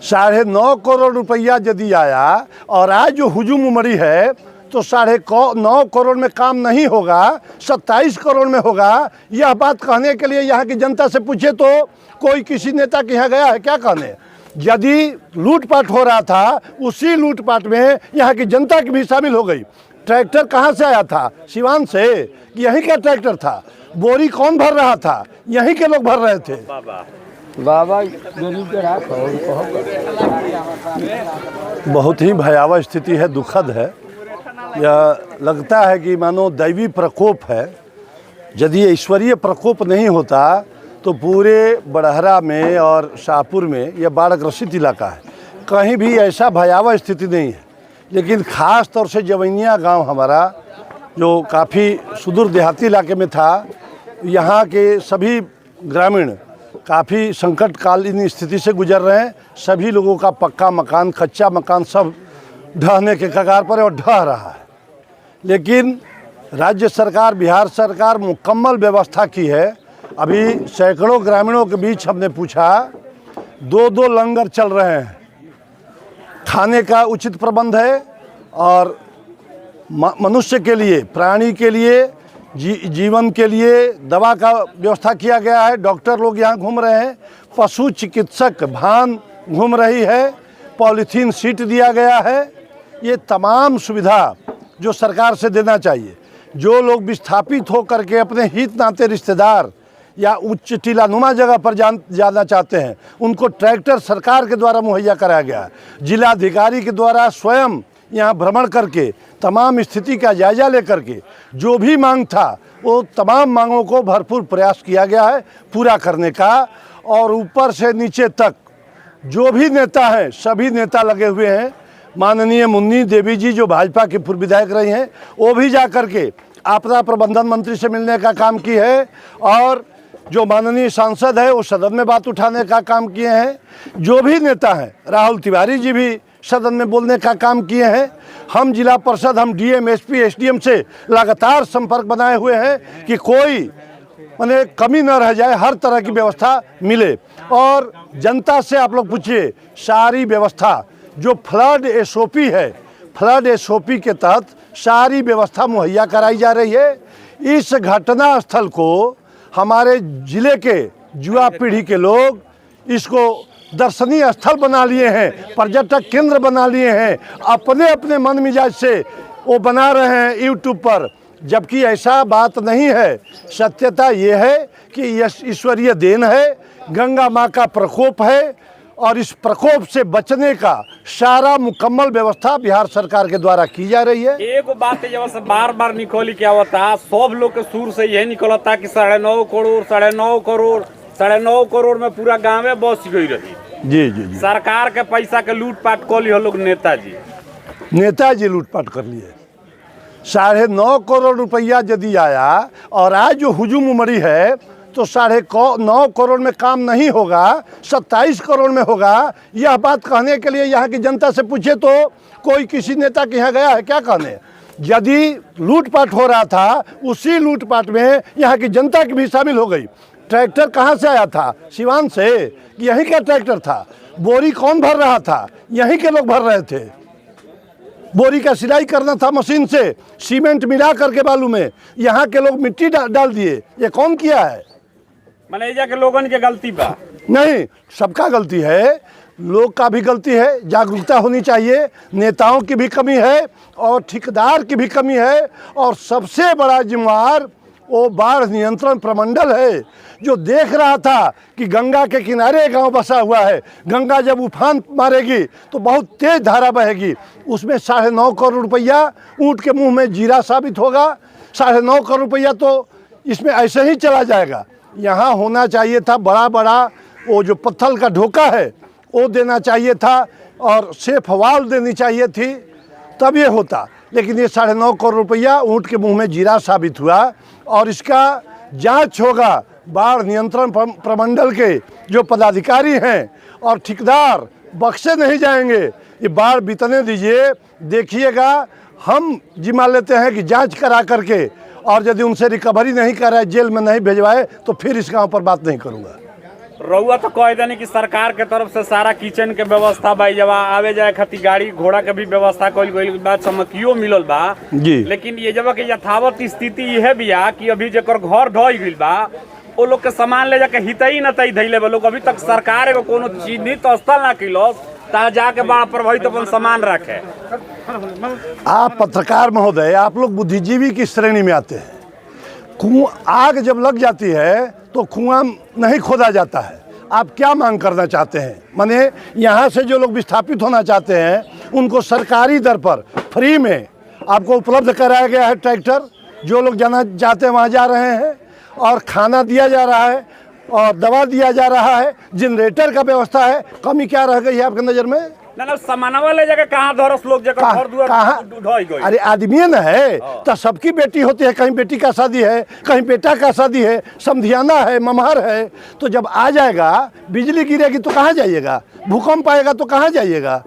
9.5 करोड़ रुपया यदि आया और आज जो हुजूम उमड़ी है तो 9.5 करोड़ में काम नहीं होगा, 27 करोड़ में होगा। यह बात कहने के लिए यहाँ की जनता से पूछे तो कोई किसी नेता के यहाँ गया है क्या कहने? यदि लूटपाट हो रहा था, उसी लूटपाट में यहाँ की जनता की भी शामिल हो गई। ट्रैक्टर कहाँ से आया था? सिवान से। यहीं का ट्रैक्टर था। बोरी कौन भर रहा था? यहीं के लोग भर रहे थे। बहुत ही भयावह स्थिति है, दुखद है। यह लगता है कि मानो दैवी प्रकोप है। यदि ईश्वरीय प्रकोप नहीं होता तो पूरे बड़हरा में और शाहपुर में यह बाढ़ ग्रसित इलाका है, कहीं भी ऐसा भयावह स्थिति नहीं है। लेकिन ख़ास तौर से जवैनिया गांव हमारा जो काफ़ी सुदूर देहाती इलाके में था, यहाँ के सभी ग्रामीण काफ़ी संकटकालीन स्थिति से गुजर रहे हैं। सभी लोगों का पक्का मकान, कच्चा मकान सब ढहने के कगार पर है और ढह रहा है। लेकिन राज्य सरकार, बिहार सरकार मुकम्मल व्यवस्था की है। अभी सैकड़ों ग्रामीणों के बीच हमने पूछा, 2-2 लंगर चल रहे हैं, खाने का उचित प्रबंध है और मनुष्य के लिए, प्राणी के लिए, जीवन के लिए दवा का व्यवस्था किया गया है। डॉक्टर लोग यहाँ घूम रहे हैं, पशु चिकित्सक वाहन घूम रही है, पॉलीथीन सीट दिया गया है। ये तमाम सुविधा जो सरकार से देना चाहिए। जो लोग विस्थापित हो करके अपने हित नाते रिश्तेदार या उच्च टीलानुमा जगह पर जाना चाहते हैं, उनको ट्रैक्टर सरकार के द्वारा मुहैया कराया गया है। जिलाधिकारी के द्वारा स्वयं यहाँ भ्रमण करके तमाम स्थिति का जायजा लेकर के जो भी मांग था वो तमाम मांगों को भरपूर प्रयास किया गया है पूरा करने का। और ऊपर से नीचे तक जो भी नेता हैं, सभी नेता लगे हुए हैं। माननीय मुन्नी देवी जी जो भाजपा की पूर्व विधायक रही हैं, वो भी जा कर के आपदा प्रबंधन मंत्री से मिलने का काम की है। और जो माननीय सांसद है वो सदन में बात उठाने का काम किए हैं। जो भी नेता हैं, राहुल तिवारी जी भी सदन में बोलने का काम किए हैं। हम जिला परिषद, हम डीएम, एसपी, एसडीएम से लगातार संपर्क बनाए हुए हैं कि कोई माने कमी न रह जाए, हर तरह की व्यवस्था मिले। और जनता से आप लोग पूछिए, सारी व्यवस्था जो फ्लड एसओपी है, फ्लड एसओपी के तहत सारी व्यवस्था मुहैया कराई जा रही है। इस घटना स्थल को हमारे जिले के युवा पीढ़ी के लोग इसको दर्शनीय स्थल बना लिए हैं, पर्यटक केंद्र बना लिए हैं। अपने अपने मन मिजाज से वो बना रहे हैं यूट्यूब पर, जबकि ऐसा बात नहीं है। सत्यता ये है कि यह ईश्वरीय देन है, गंगा माँ का प्रकोप है और इस प्रकोप से बचने का सारा मुकम्मल व्यवस्था बिहार सरकार के द्वारा की जा रही है। एक बात जब से बार बार निकली क्या होता, सब लोग के सुर से यही निकलता कि 9.5 करोड़, 9.5 करोड़, 9.5 करोड़ में पूरा गाँव बस गई रही। जी जी जी, सरकार के पैसा के लूटपाट कर ली लोग, नेताजी लूटपाट कर लिए। 9.5 करोड़ रुपया यदि आया और आज जो हुजूम उमड़ी है तो 9.5 करोड़ में काम नहीं होगा, 27 करोड़ में होगा। यह बात कहने के लिए यहाँ की जनता से पूछे तो कोई किसी नेता के यहाँ गया है क्या कहने? यदि लूटपाट हो रहा था, उसी लूटपाट में यहाँ की जनता की भी शामिल हो गई। ट्रैक्टर कहाँ से आया था? सिवान से। यहीं का ट्रैक्टर था। बोरी कौन भर रहा था? यहीं के लोग भर रहे थे। बोरी का सिलाई करना था मशीन से, सीमेंट मिला करके बालू में, यहाँ के लोग मिट्टी डाल दिए। ये कौन किया है? मैनेजर के लोगों की गलती बा नहीं, सबका गलती है, लोग का भी गलती है। जागरूकता होनी चाहिए। नेताओं की भी कमी है और ठेकेदार की भी कमी है। और सबसे बड़ा जिम्मेदार वो बाढ़ नियंत्रण प्रमंडल है, जो देख रहा था कि गंगा के किनारे गांव बसा हुआ है। गंगा जब उफान मारेगी तो बहुत तेज धारा बहेगी। उसमें 9.5 करोड़ रुपया ऊँट के मुंह में जीरा साबित होगा। 9.5 करोड़ रुपया तो इसमें ऐसे ही चला जाएगा। यहाँ होना चाहिए था बड़ा बड़ा वो जो पत्थर का ढोका है वो देना चाहिए था और सेफ वाल देनी चाहिए थी, तब ये होता। लेकिन ये 9.5 करोड़ रुपया ऊँट के मुंह में जीरा साबित हुआ। और इसका जांच होगा बाढ़ नियंत्रण प्रमंडल के जो पदाधिकारी हैं और ठेकेदार, बख्शे नहीं जाएंगे। ये बाढ़ बीतने दीजिए, देखिएगा। हम जिम्मा लेते हैं कि जांच करा करके, और यदि उनसे रिकवरी नहीं कराए, जेल में नहीं भिजवाए, तो फिर इस गांव पर बात नहीं करूंगा। रउआ तो कह देनी कि सरकार के तरफ से सारा किचन के व्यवस्था बा, जवा आवे जाए खातिर गाड़ी घोड़ा के भी व्यवस्था कइल गइल बा, चमकियो मिलल बा जी। लेकिन ये जब के यथावत स्थिति यह बिया कि अभी जेकर घर ढह गइल बा वो लोग के सामान ले जाके हितई नतई धैले बा लोग। अभी तक सरकार एगो कोनो चिन्हित स्थल ना किलस ता जाके बड़ा प्रभावित अपन सामान रखे। आप पत्रकार महोदय, आप लोग बुद्धिजीवी की श्रेणी में आते हैं। आग जब लग जाती है तो कुआं नहीं खोदा जाता है। आप क्या मांग करना चाहते हैं? माने यहाँ से जो लोग विस्थापित होना चाहते हैं उनको सरकारी दर पर फ्री में आपको उपलब्ध कराया गया है ट्रैक्टर, जो लोग जाना चाहते हैं वहाँ जा रहे हैं, और खाना दिया जा रहा है और दवा दिया जा रहा है, जनरेटर का व्यवस्था है। कमी क्या रह गई है आपके नज़र में? ना सामानवा ले जाके कहाँ धरस लोग जगह घर दुआर ढह गई। अरे आदमी न है तो सबकी बेटी होती है, कहीं बेटी का शादी है, कहीं बेटा का शादी है, समधियाना है, ममहर है। तो जब आ जाएगा, बिजली गिरेगी तो कहाँ जाइएगा, भूकंप आएगा तो कहाँ जाइएगा?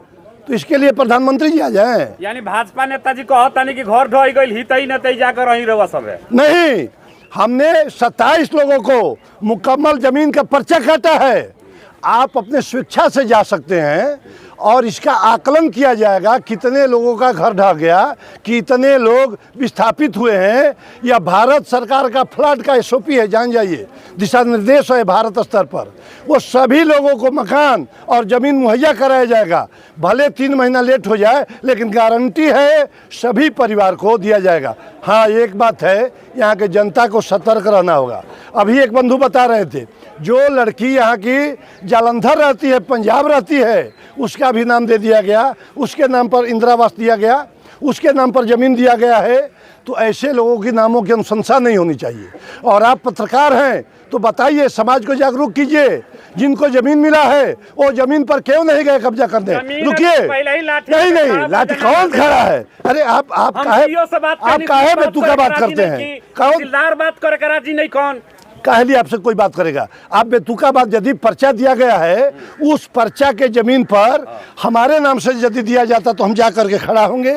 तो इसके लिए प्रधानमंत्री जी आ जाए। यानी भाजपा नेताजी कहता नहीं कि घर ढह गई हितई नतई जाकर रही रवा सब है। नहीं, हमने 27 लोगों को मुकम्मल जमीन का पर्चा काटा है। आप अपने स्वेच्छा से जा सकते हैं और इसका आकलन किया जाएगा कितने लोगों का घर ढह गया, कितने लोग विस्थापित हुए हैं। यह भारत सरकार का फ्लड का एसओपी है, जान जाइए, दिशा निर्देश है भारत स्तर पर। वो सभी लोगों को मकान और ज़मीन मुहैया कराया जाएगा। भले 3 महीना लेट हो जाए लेकिन गारंटी है सभी परिवार को दिया जाएगा। हाँ, एक बात है, यहाँ के जनता को सतर्क रहना होगा। अभी एक बंधु बता रहे थे, जो लड़की यहाँ की जालंधर रहती है, पंजाब रहती है, उसका भी नाम दे दिया गया, उसके नाम पर इंदिरा आवास दिया गया, उसके नाम पर ज़मीन दिया गया है। तो ऐसे लोगों के नामों की अनुशंसा नहीं होनी चाहिए। और आप पत्रकार हैं तो बताइए, समाज को जागरूक कीजिए। जिनको ज़मीन मिला है वो ज़मीन पर क्यों नहीं गए कब्जा करने? रुकिए, नहीं, लाठी कौन खड़ा है? अरे आप काहे बेतुका बात करते हैं? कौन बात करे राजी नहीं? कौन काहे आपसे कोई बात करेगा? आप बेतुका बात, यदि पर्चा दिया गया है, उस पर्चा के जमीन पर हमारे नाम से यदि दिया जाता तो हम जा करके खड़ा होंगे।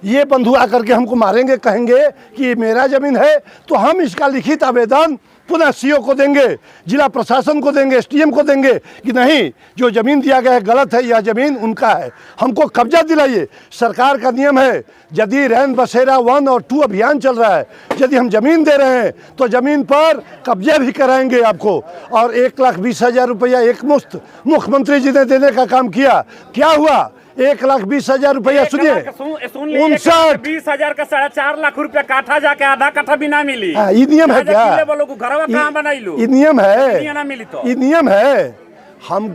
ये बंधु आकर के हमको मारेंगे, कहेंगे कि ये मेरा जमीन है, तो हम इसका लिखित आवेदन पुनः सीओ को देंगे, जिला प्रशासन को देंगे, एसडीएम को देंगे कि नहीं, जो ज़मीन दिया गया है गलत है, यह ज़मीन उनका है, हमको कब्जा दिलाइए। सरकार का नियम है, यदि रैन बसेरा 1 और 2 अभियान चल रहा है, यदि हम ज़मीन दे रहे हैं तो ज़मीन पर कब्जा भी कराएंगे आपको। और 1,20,000 रुपया एक मुश्त मुख्यमंत्री जी ने देने का काम किया। क्या हुआ? 1,20,000 रुपया, सुनिए, 20,000 का 4.5 लाख रुपया काठा जाके आधा काठा भी ना मिली। ये नियम है क्या? घरवा कहाँ बनाई लो? ये नियम है, ना मिली तो ये नियम है। हम